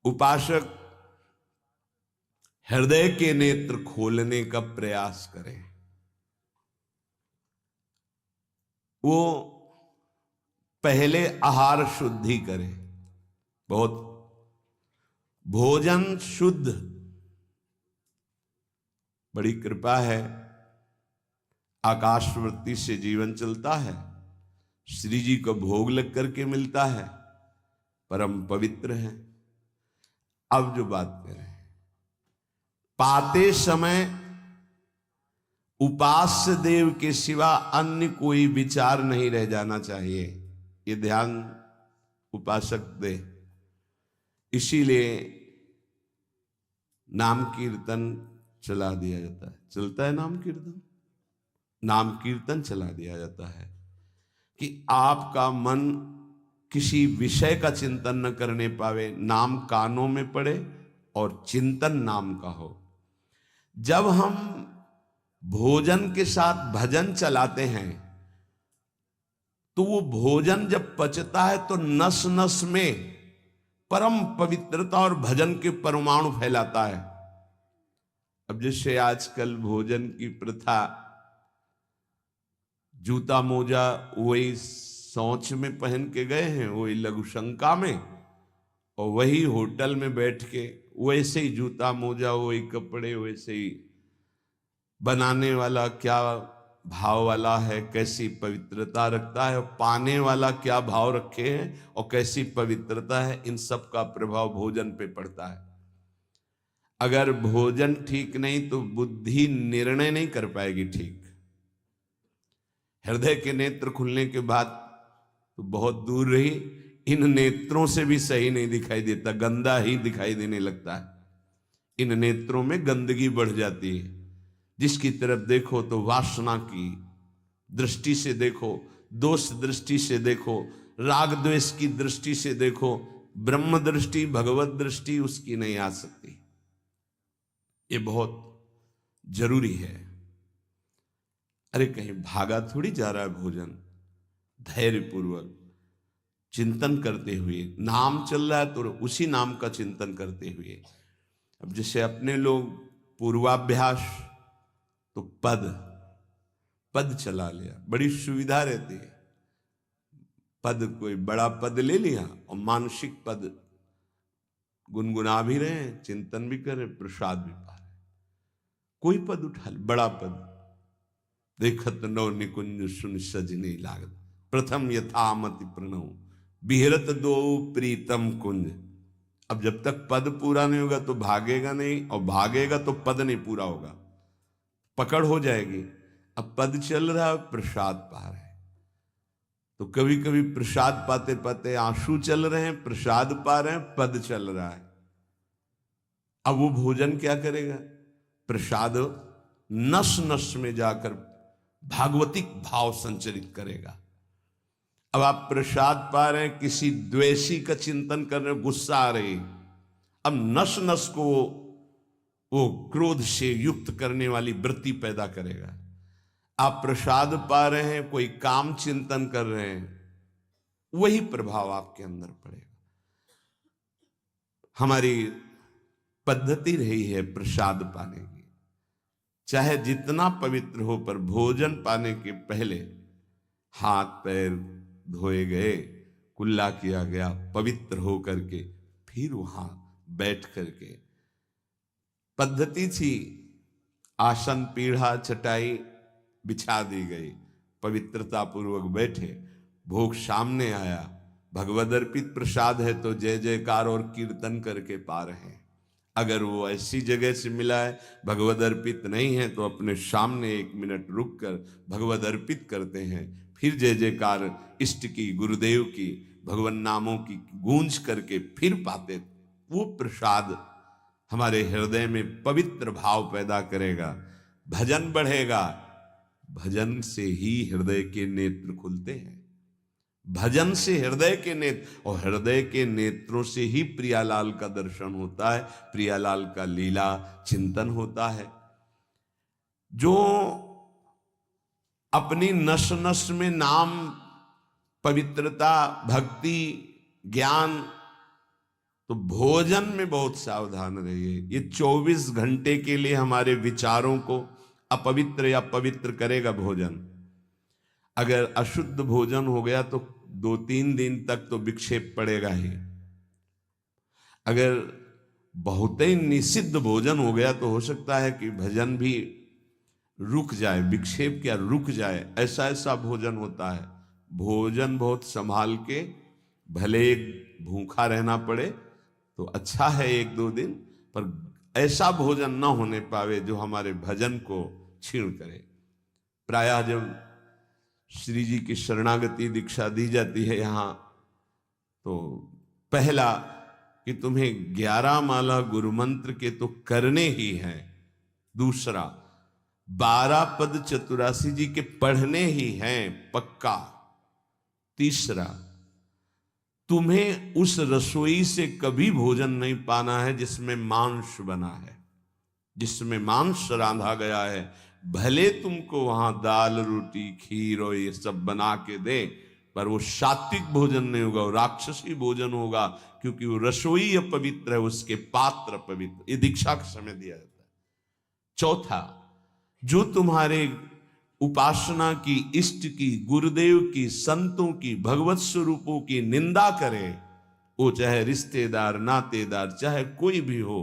उपासक हृदय के नेत्र खोलने का प्रयास करें। वो पहले आहार शुद्धि करे, बहुत भोजन शुद्ध। बड़ी कृपा है, आकाशवृत्ति से जीवन चलता है, श्री जी को भोग लग करके मिलता है, परम पवित्र है। अब जो बात करें, पाते समय उपास्य देव के सिवा अन्य कोई विचार नहीं रह जाना चाहिए, ये ध्यान उपासक दे। इसीलिए नाम कीर्तन चला दिया जाता है, चलता है नाम कीर्तन, नाम कीर्तन चला दिया जाता है कि आपका मन किसी विषय का चिंतन न करने पावे, नाम कानों में पड़े और चिंतन नाम का हो। जब हम भोजन के साथ भजन चलाते हैं तो वो भोजन जब पचता है तो नस नस में परम पवित्रता और भजन के परमाणु फैलाता है। अब जैसे आजकल भोजन की प्रथा, जूता मोजा वही सोच में पहन के गए हैं, वही लघु शंका में, और वही होटल में बैठ के वैसे ही जूता मोजा, वही कपड़े, वैसे ही बनाने वाला क्या भाव वाला है, कैसी पवित्रता रखता है, पाने वाला क्या भाव रखे हैं और कैसी पवित्रता है, इन सब का प्रभाव भोजन पे पड़ता है। अगर भोजन ठीक नहीं तो बुद्धि निर्णय नहीं कर पाएगी ठीक। हृदय के नेत्र खुलने के बाद तो बहुत दूर रही, इन नेत्रों से भी सही नहीं दिखाई देता, गंदा ही दिखाई देने लगता है। इन नेत्रों में गंदगी बढ़ जाती है, जिसकी तरफ देखो तो वासना की दृष्टि से देखो, दोष दृष्टि से देखो, राग द्वेष की दृष्टि से देखो, ब्रह्म दृष्टि भगवत दृष्टि उसकी नहीं आ सकती। ये बहुत जरूरी है। अरे कहीं भागा थोड़ी जा रहा है भोजन, धैर्य पूर्वक चिंतन करते हुए, नाम चल रहा है तो उसी नाम का चिंतन करते हुए। अब जैसे अपने लोग पूर्वाभ्यास तो पद चला लिया, बड़ी सुविधा रहती है। पद कोई बड़ा पद ले लिया और मानसिक पद गुनगुना भी रहे हैं, चिंतन भी कर रहे, प्रसाद भी पा रहे। कोई पद उठा ले, बड़ा पद, देखत नौ निकुंज सुन सजनी लागत, प्रथम यथामति प्रणव बिहरत दो प्रीतम कुंज। अब जब तक पद पूरा नहीं होगा तो भागेगा नहीं, और भागेगा तो पद नहीं पूरा होगा, पकड़ हो जाएगी। अब पद चल रहा है, प्रसाद पा रहे हैं, तो कभी कभी प्रसाद पाते पाते आंसू चल रहे हैं, प्रसाद पा रहे हैं, पद चल रहा है। अब वो भोजन क्या करेगा? प्रसाद नस नस में जाकर भागवतिक भाव संचरित करेगा। अब आप प्रसाद पा रहे हैं, किसी द्वेषी का चिंतन कर रहे हैं, गुस्सा आ रही, अब नस नस को वो क्रोध से युक्त करने वाली वृत्ति पैदा करेगा। आप प्रसाद पा रहे हैं, कोई काम चिंतन कर रहे हैं, वही प्रभाव आपके अंदर पड़ेगा। हमारी पद्धति रही है प्रसाद पाने की, चाहे जितना पवित्र हो, पर भोजन पाने के पहले हाथ पैर धोए गए, कुल्ला किया गया, पवित्र हो करके फिर वहां बैठ करके, पद्धति थी आसन पीढ़ा चटाई बिछा दी गई, पवित्रता पूर्वक बैठे, भोग सामने आया, भगवद अर्पित प्रसाद है तो जय जयकार और कीर्तन करके पा रहे हैं। अगर वो ऐसी जगह से मिला है, भगवद अर्पित नहीं है, तो अपने सामने 1 मिनट रुक कर भगवद अर्पित करते हैं, फिर जय जयकार इष्ट की, गुरुदेव की, भगवान नामों की गूंज करके फिर पाते। वो प्रसाद हमारे हृदय में पवित्र भाव पैदा करेगा, भजन बढ़ेगा। भजन से ही हृदय के नेत्र खुलते हैं, भजन से हृदय के नेत्र, और हृदय के नेत्रों से ही प्रियालाल का दर्शन होता है, प्रियालाल का लीला चिंतन होता है। जो अपनी नस नस में नाम, पवित्रता, भक्ति, ज्ञान तो भोजन में बहुत सावधान रहिए। ये 24 घंटे के लिए हमारे विचारों को अपवित्र या पवित्र करेगा भोजन। अगर अशुद्ध भोजन हो गया तो 2-3 दिन तक तो विक्षेप पड़ेगा ही। अगर बहुत ही निषिद्ध भोजन हो गया तो हो सकता है कि भजन भी रुक जाए, विक्षेप क्या रुक जाए, ऐसा ऐसा भोजन होता है। भोजन बहुत संभाल के, भले भूखा रहना पड़े तो अच्छा है 1-2 दिन, पर ऐसा भोजन ना होने पावे जो हमारे भजन को छीण करे। प्रायः जब श्री जी की शरणागति दीक्षा दी जाती है यहाँ, तो पहला कि तुम्हें 11 माला गुरु मंत्र के तो करने ही हैं, दूसरा 12 पद चतुरासी जी के पढ़ने ही हैं पक्का, तीसरा तुम्हें उस रसोई से कभी भोजन नहीं पाना है जिसमें मांस बना है, जिसमें मांस रांधा गया है। भले तुमको वहां दाल रोटी खीर और ये सब बना के दे, पर वो सात्विक भोजन नहीं होगा, वो राक्षसी भोजन होगा, क्योंकि वो रसोई अपवित्र है, उसके पात्र पवित्र। ये दीक्षा के समय दिया जाता है। चौथा, जो तुम्हारे उपासना की, इष्ट की, गुरुदेव की, संतों की, भगवत स्वरूपों की निंदा करे, वो चाहे रिश्तेदार, नातेदार, चाहे कोई भी हो,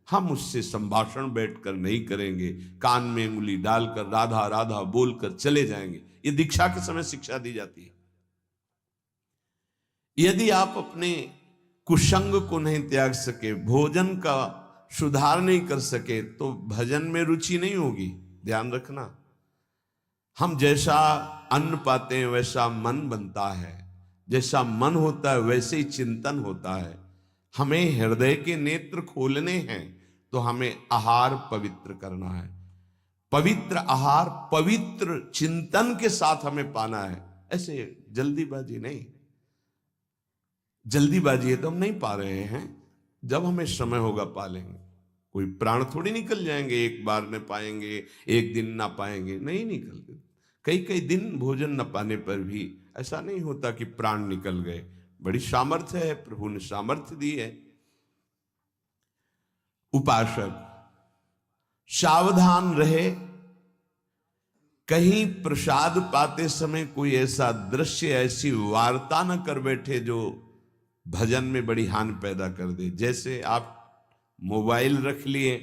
हम उससे संभाषण बैठकर नहीं करेंगे। कान में उंगली डालकर राधा राधा बोलकर चले जाएंगे। ये दीक्षा के समय शिक्षा दी जाती है। यदि आप अपने कुसंग को नहीं त्याग सके, भोजन का सुधार नहीं कर सके, तो भजन में रुचि नहीं होगी। ध्यान रखना, हम जैसा अन्न पाते हैं वैसा मन बनता है, जैसा मन होता है वैसे ही चिंतन होता है। हमें हृदय के नेत्र खोलने हैं तो हमें आहार पवित्र करना है। पवित्र आहार पवित्र चिंतन के साथ हमें पाना है। ऐसे जल्दीबाजी नहीं, जल्दीबाजी है तो हम नहीं पा रहे हैं, जब हमें समय होगा पा लेंगे। कोई प्राण थोड़ी निकल जाएंगे, एक बार में पाएंगे, एक दिन ना पाएंगे, नहीं निकलते। कई कई दिन भोजन न पाने पर भी ऐसा नहीं होता कि प्राण निकल गए। बड़ी सामर्थ्य है, प्रभु ने सामर्थ्य दी है। उपासक सावधान रहे, कहीं प्रसाद पाते समय कोई ऐसा दृश्य, ऐसी वार्ता न कर बैठे जो भजन में बड़ी हानि पैदा कर दे। जैसे आप मोबाइल रख लिए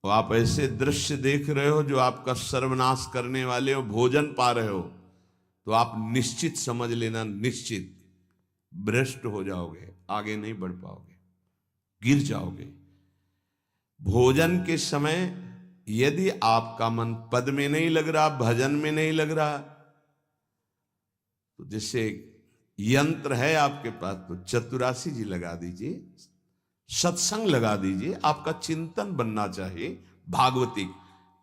और आप ऐसे दृश्य देख रहे हो जो आपका सर्वनाश करने वाले हो, भोजन पा रहे हो, तो आप निश्चित समझ लेना, निश्चित भ्रष्ट हो जाओगे, आगे नहीं बढ़ पाओगे, गिर जाओगे। भोजन के समय यदि आपका मन पद में नहीं लग रहा, भजन में नहीं लग रहा, तो जैसे यंत्र है आपके पास, तो चतुरासी जी लगा दीजिए, सत्संग लगा दीजिए। आपका चिंतन बनना चाहिए भागवतिक,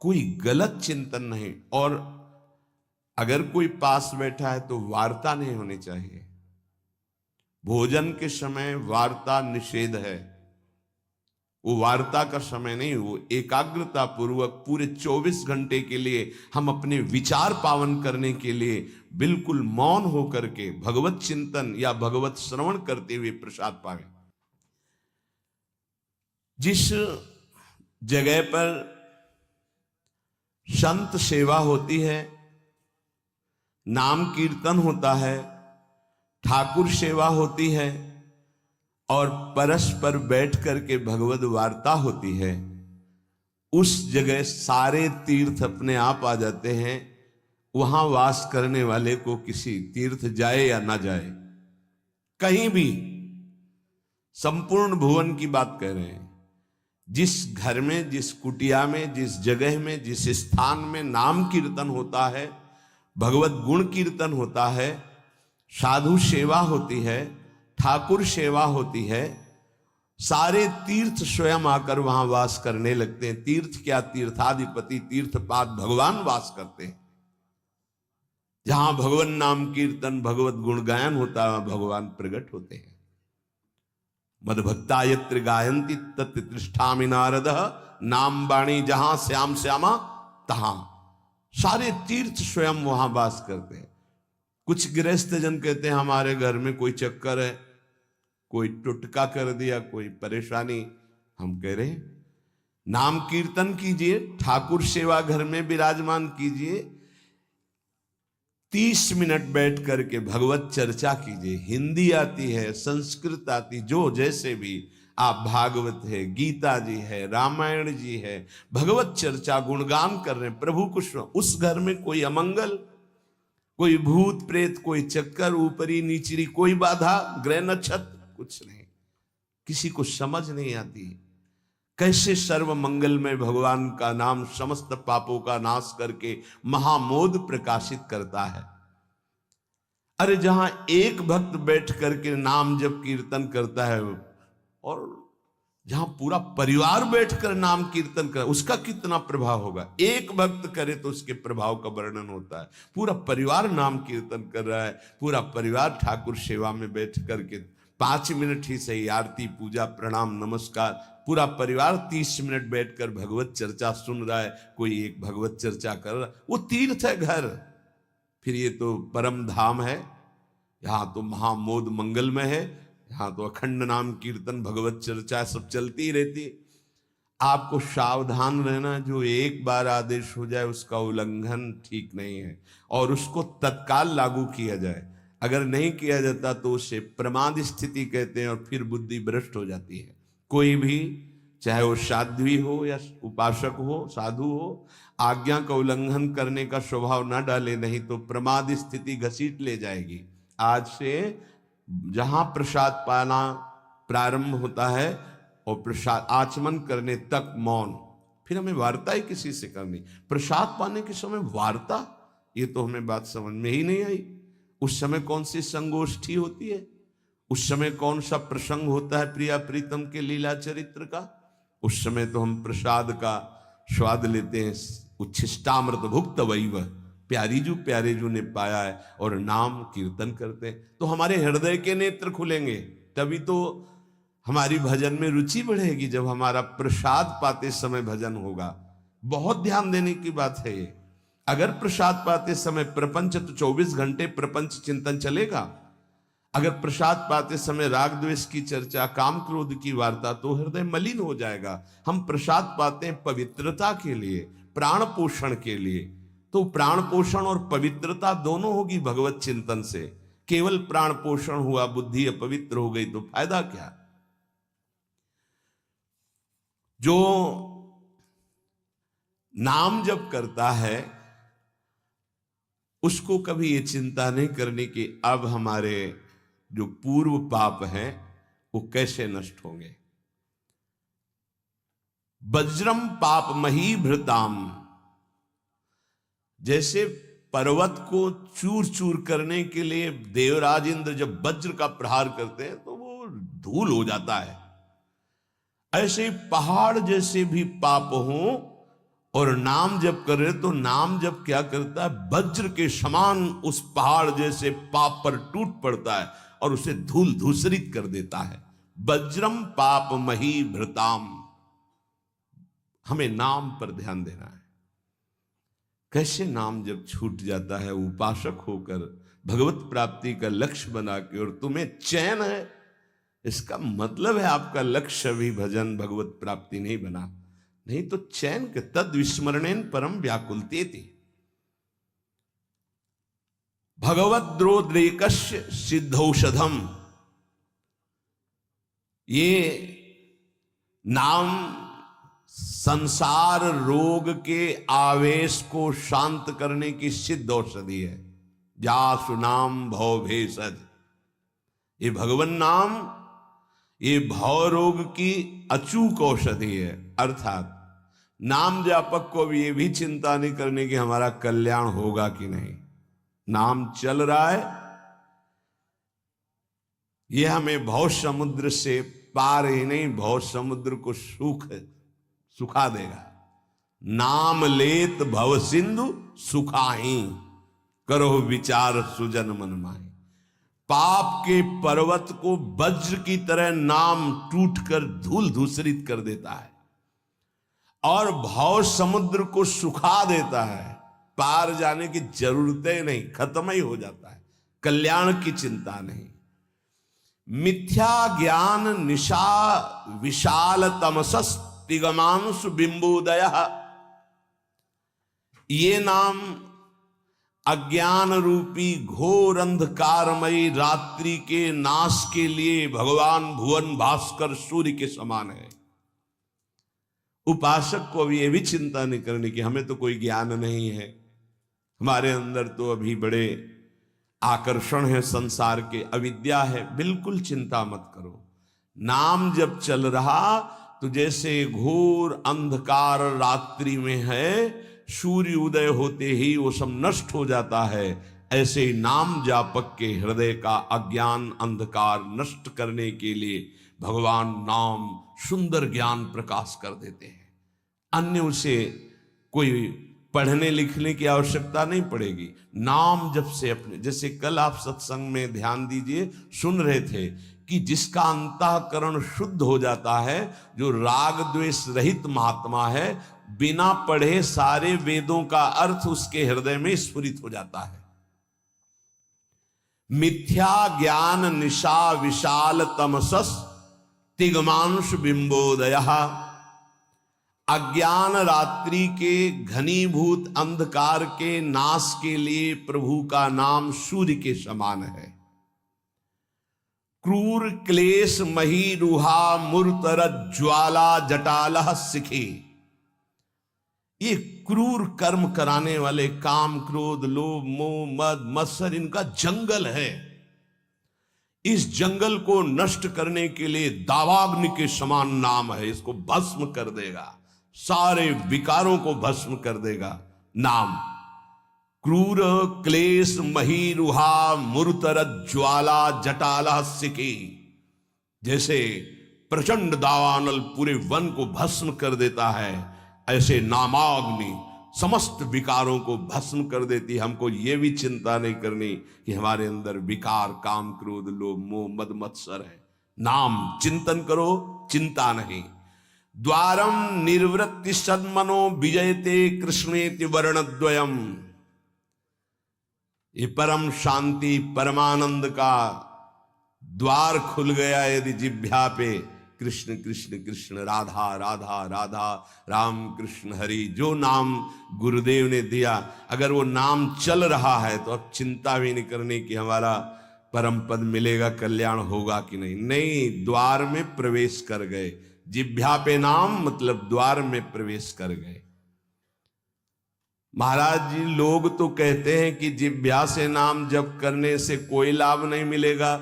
कोई गलत चिंतन नहीं। और अगर कोई पास बैठा है तो वार्ता नहीं होनी चाहिए। भोजन के समय वार्ता निषेध है, वो वार्ता का समय नहीं, वो एकाग्रता पूर्वक पूरे 24 घंटे के लिए हम अपने विचार पावन करने के लिए बिल्कुल मौन होकर के भगवत चिंतन या भगवत श्रवण करते हुए प्रसाद पावे। जिस जगह पर संत सेवा होती है, नाम कीर्तन होता है, ठाकुर सेवा होती है और परस्पर बैठ करके भगवत वार्ता होती है, उस जगह सारे तीर्थ अपने आप आ जाते हैं। वहां वास करने वाले को किसी तीर्थ जाए या ना जाए, कहीं भी, संपूर्ण भुवन की बात कह रहे हैं, जिस घर में, जिस कुटिया में, जिस जगह में, जिस स्थान में नाम कीर्तन होता है, भगवत गुण कीर्तन होता है, साधु सेवा होती है, ठाकुर सेवा होती है, सारे तीर्थ स्वयं आकर वहां वास करने लगते हैं। तीर्थ क्या, तीर्थाधिपति तीर्थपाद भगवान वास करते हैं। जहां भगवान नाम कीर्तन, भगवत गुण गायन होता है, भगवान प्रकट होते हैं। मदभक्ता यत्र गायन्ति तत्र तिष्ठामि नारद, नाम वाणी जहां श्याम श्यामा तहां। सारे तीर्थ स्वयं वहां वास करते हैं। कुछ गृहस्थ जन कहते हैं हमारे घर में कोई चक्कर है, कोई टुटका कर दिया, कोई परेशानी। हम कह रहे नाम कीर्तन कीजिए, ठाकुर सेवा घर में विराजमान कीजिए, 30 मिनट बैठ करके भगवत चर्चा कीजिए। हिंदी आती है, संस्कृत आती, जो जैसे भी आप, भागवत है, गीता जी है, रामायण जी है, भगवत चर्चा गुणगान कर रहे हैं प्रभु कुछ। उस घर में कोई अमंगल, कोई भूत प्रेत, कोई चक्कर, ऊपरी नीचरी कोई बाधा, ग्रह नक्षत्र कुछ नहीं, किसी को समझ नहीं आती कैसे सर्व मंगलमय भगवान का नाम समस्त पापों का नाश करके महामोद प्रकाशित करता है। अरे जहां एक भक्त बैठ करके नाम जप कीर्तन करता है और जहां पूरा परिवार बैठकर नाम कीर्तन करे, उसका कितना प्रभाव होगा। एक भक्त करे तो उसके प्रभाव का वर्णन होता है। पूरा परिवार नाम कीर्तन कर रहा है, पूरा परिवार ठाकुर सेवा में बैठ करके 5 मिनट ही सही, आरती पूजा प्रणाम नमस्कार, पूरा परिवार 30 मिनट बैठकर भगवत चर्चा सुन रहा है। कोई एक भगवत चर्चा कर रहा है, वो तीर्थ है घर। फिर ये तो परम धाम है, यहाँ तो महामोद मंगलमय है, यहाँ तो अखंड नाम कीर्तन भगवत चर्चा सब चलती ही रहती। आपको सावधान रहना, जो एक बार आदेश हो जाए उसका उल्लंघन ठीक नहीं है, और उसको तत्काल लागू किया जाए। अगर नहीं किया जाता तो उसे प्रमाद स्थिति कहते हैं, और फिर बुद्धि भ्रष्ट हो जाती है। कोई भी, चाहे वो साध्वी हो या उपासक हो, साधु हो, आज्ञा का उल्लंघन करने का स्वभाव ना डाले, नहीं तो प्रमाद स्थिति घसीट ले जाएगी। आज से जहां प्रसाद पाना प्रारंभ होता है और प्रसाद आचमन करने तक मौन, फिर हमें वार्ता ही किसी से करनी। प्रसाद पाने के समय वार्ता, ये तो हमें बात समझ में ही नहीं आई। उस समय कौन सी संगोष्ठी होती है, उस समय कौन सा प्रसंग होता है प्रिया प्रीतम के लीला चरित्र का। उस समय तो हम प्रसाद का स्वाद लेते हैं, उच्छिष्टामृत भुक्त वैव, प्यारी जो प्यारे जो ने पाया है, और नाम कीर्तन करते हैं तो हमारे हृदय के नेत्र खुलेंगे। तभी तो हमारी भजन में रुचि बढ़ेगी, जब हमारा प्रसाद पाते समय भजन होगा। बहुत ध्यान देने की बात है ये। अगर प्रसाद पाते समय प्रपंच, तो 24 घंटे प्रपंच चिंतन चलेगा। अगर प्रसाद पाते समय राग द्वेष की चर्चा, काम क्रोध की वार्ता, तो हृदय मलिन हो जाएगा। हम प्रसाद पाते हैं पवित्रता के लिए, प्राण पोषण के लिए, तो प्राण पोषण और पवित्रता दोनों होगी भगवत चिंतन से। केवल प्राण पोषण हुआ, बुद्धि अपवित्र हो गई तो फायदा क्या। जो नाम जप करता है उसको कभी ये चिंता नहीं करनी कि अब हमारे जो पूर्व पाप हैं वो कैसे नष्ट होंगे। वज्रम पाप मही भृताम, जैसे पर्वत को चूर चूर करने के लिए देवराज इंद्र जब वज्र का प्रहार करते हैं तो वो धूल हो जाता है, ऐसे ही पहाड़ जैसे भी पाप हों और नाम जप कर रहे तो नाम जप क्या करता है, वज्र के समान उस पहाड़ जैसे पाप पर टूट पड़ता है और उसे धूल धूसरित कर देता है। वज्रम पाप मही भृताम, हमें नाम पर ध्यान देना है। कैसे नाम जब छूट जाता है उपासक होकर भगवत प्राप्ति का लक्ष्य बना के, और तुम्हें चैन है, इसका मतलब है आपका लक्ष्य भी भजन भगवत प्राप्ति नहीं बना। नहीं तो चैन के तद विस्मरणेन परम व्याकुलते थी। भगवद्रोद्रेकस्य सिद्धौषधम, ये नाम संसार रोग के आवेश को शांत करने की सिद्ध औषधि है। जासु नाम भव भेषज, ये भगवन नाम ये भव रोग की अचूक औषधि है। अर्थात नाम जापक को भी ये भी चिंता नहीं करने की हमारा कल्याण होगा कि नहीं। नाम चल रहा है, ये हमें भव समुद्र से पार ही नहीं, भव समुद्र को सुखा देगा। नाम लेत भव सिंधु सुखाही, करो विचार सुजन मन माही। पाप के पर्वत को वज्र की तरह नाम टूटकर धूल धूसरित कर देता है और भव समुद्र को सुखा देता है। पार जाने की जरूरत ही नहीं, खत्म ही हो जाता है, कल्याण की चिंता नहीं। मिथ्या ज्ञान निशा विशाल तमसस तिगमांशु बिंबोदय। ये नाम अज्ञान रूपी घोर अंधकारमयी रात्रि के नाश के लिए भगवान भुवन भास्कर सूर्य के समान है। उपासक को अभी ये भी चिंता नहीं करनी कि हमें तो कोई ज्ञान नहीं है, हमारे अंदर तो अभी बड़े आकर्षण है संसार के, अविद्या है। बिल्कुल चिंता मत करो। नाम जब चल रहा तो जैसे घोर अंधकार रात्रि में है, सूर्य उदय होते ही वो सब नष्ट हो जाता है, ऐसे नाम जापक के हृदय का अज्ञान अंधकार नष्ट करने के लिए भगवान नाम सुंदर ज्ञान प्रकाश कर देते हैं। अन्य उसे कोई पढ़ने लिखने की आवश्यकता नहीं पड़ेगी। नाम जब से अपने, जैसे कल आप सत्संग में ध्यान दीजिए, सुन रहे थे कि जिसका अंतःकरण शुद्ध हो जाता है, जो राग द्वेष रहित महात्मा है, बिना पढ़े सारे वेदों का अर्थ उसके हृदय में स्फुरित हो जाता है। मिथ्या ज्ञान निशा विशाल तमसस तिगमांश बिंबोदय। अज्ञान रात्रि के घनीभूत अंधकार के नाश के लिए प्रभु का नाम सूर्य के समान है। क्रूर क्लेश मही रुहा मूर्तर ज्वाला जटालह सिखे। ये क्रूर कर्म कराने वाले काम क्रोध लोभ मोह मद मत्सर, इनका जंगल है। इस जंगल को नष्ट करने के लिए दावाग्नि के समान नाम है। इसको भस्म कर देगा, सारे विकारों को भस्म कर देगा नाम। क्रूर क्लेश मही रुहा मूर्तर ज्वाला जटाला सिकी। जैसे प्रचंड दावानल पूरे वन को भस्म कर देता है, ऐसे नामाग्नि समस्त विकारों को भस्म कर देती। हमको ये भी चिंता नहीं करनी कि हमारे अंदर विकार काम क्रोध लोभ मोह मद मत्सर है। नाम चिंतन करो, चिंता नहीं। द्वारम निर्वृत्ति सन्मनो विजयते कृष्णेति वर्णद्वयम। ये परम शांति परमानंद का द्वार खुल गया यदि जिह्वा पे कृष्ण कृष्ण कृष्ण राधा राधा राधा राम कृष्ण हरि, जो नाम गुरुदेव ने दिया, अगर वो नाम चल रहा है तो अब चिंता भी नहीं करनी कि हमारा परम पद मिलेगा, कल्याण होगा कि नहीं। नहीं, द्वार में प्रवेश कर गए। जिह्वा पे नाम मतलब द्वार में प्रवेश कर गए। महाराज जी, लोग तो कहते हैं कि जिह्वा से नाम जप करने से कोई लाभ नहीं मिलेगा।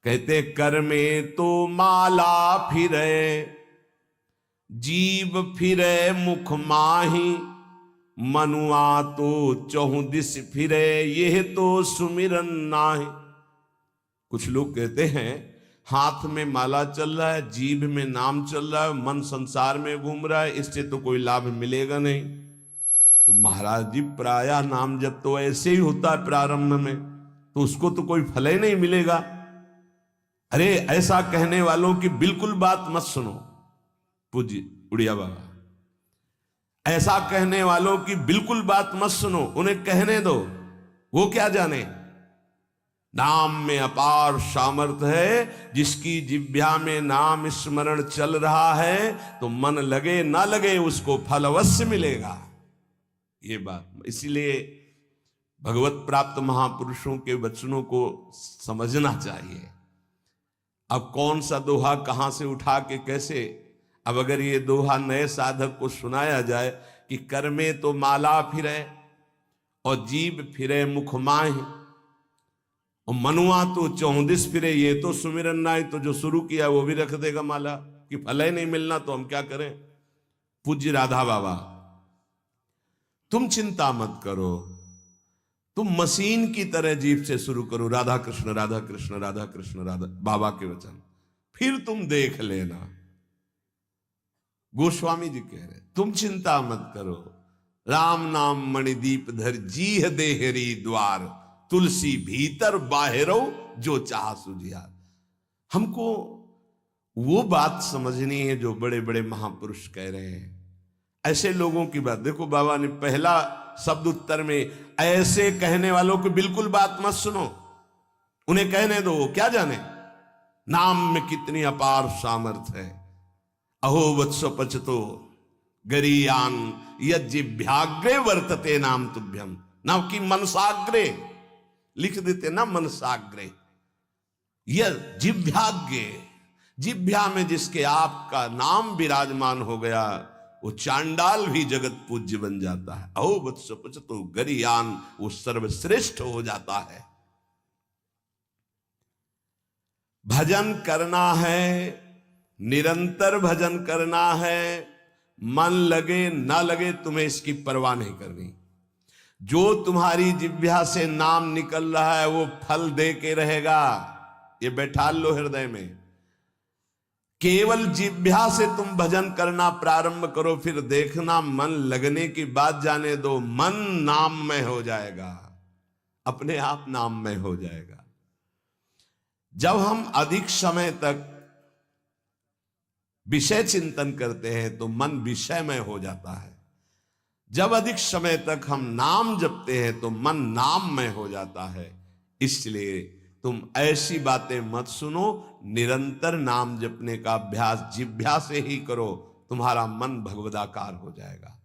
कहते कर में तो माला फिरे, जीव फिरे मुख माही, मनुआ तो चहुं दिस फिरे, यह तो सुमिरन नाही। कुछ लोग कहते हैं हाथ में माला चल रहा है, जीभ में नाम चल रहा है, मन संसार में घूम रहा है, इससे तो कोई लाभ मिलेगा नहीं। तो महाराज जी, प्रायः नाम जब तो ऐसे ही होता है प्रारंभ में, तो उसको तो कोई फल ही नहीं मिलेगा। अरे ऐसा कहने वालों की बिल्कुल बात मत सुनो। पूज्य उड़िया बाबा, ऐसा कहने वालों की बिल्कुल बात मत सुनो, उन्हें कहने दो। वो क्या जाने, नाम में अपार सामर्थ्य है। जिसकी जिह्वा में नाम स्मरण चल रहा है तो मन लगे ना लगे उसको फल अवश्य मिलेगा। ये बात, इसीलिए भगवत प्राप्त महापुरुषों के वचनों को समझना चाहिए। अब कौन सा दोहा कहां से उठा के कैसे, अब अगर ये दोहा नए साधक को सुनाया जाए कि कर में तो माला फिरे और जीभ फिरे मुख माही और मनुआ तो चौंदिस फिरे, ये तो सुमिरन नाई, तो जो शुरू किया वो भी रख देगा माला कि फल ही नहीं मिलना तो हम क्या करें। पूज्य राधा बाबा, तुम चिंता मत करो, तुम मशीन की तरह जीभ से शुरू करो राधा कृष्ण राधा कृष्ण राधा कृष्ण राधा, बाबा के वचन, फिर तुम देख लेना। गोस्वामी जी कह रहे तुम चिंता मत करो। राम नाम मणिदीप धर जीह देहरी द्वार, तुलसी भीतर बाहरो जो चाह सुझिया। हमको वो बात समझनी है जो बड़े बड़े महापुरुष कह रहे हैं। ऐसे लोगों की बात देखो, बाबा ने पहला शब्द उत्तर में ऐसे कहने वालों की बिल्कुल बात मत सुनो, उन्हें कहने दो, क्या जाने नाम में कितनी अपार सामर्थ्य है। अहो वत्स पचतो गरीयान यज्जिभ्याग्रे वर्तते नाम तुभ्यम। नाम की मनसाग्रे लिख देते ना, मनसाग्रे। यह जिभ्याग्रे, जिभ्या में जिसके आपका नाम विराजमान हो गया वो चांडाल भी जगत पूज्य बन जाता है। अहो वत्स पचतो गरीयान, वो सर्वश्रेष्ठ हो जाता है। भजन करना है, निरंतर भजन करना है। मन लगे ना लगे तुम्हें इसकी परवाह नहीं करनी। जो तुम्हारी जिह्वा से नाम निकल रहा है वो फल दे के रहेगा, ये बैठा लो हृदय में। केवल जिह्वा से तुम भजन करना प्रारंभ करो, फिर देखना मन लगने की बात जाने दो, मन नाममय हो जाएगा, अपने आप नाममय हो जाएगा। जब हम अधिक समय तक विषय चिंतन करते हैं तो मन विषयमय हो जाता है। जब अधिक समय तक हम नाम जपते हैं तो मन नाममय हो जाता है। इसलिए तुम ऐसी बातें मत सुनो, निरंतर नाम जपने का अभ्यास जिह्वा से ही करो, तुम्हारा मन भगवदाकार हो जाएगा।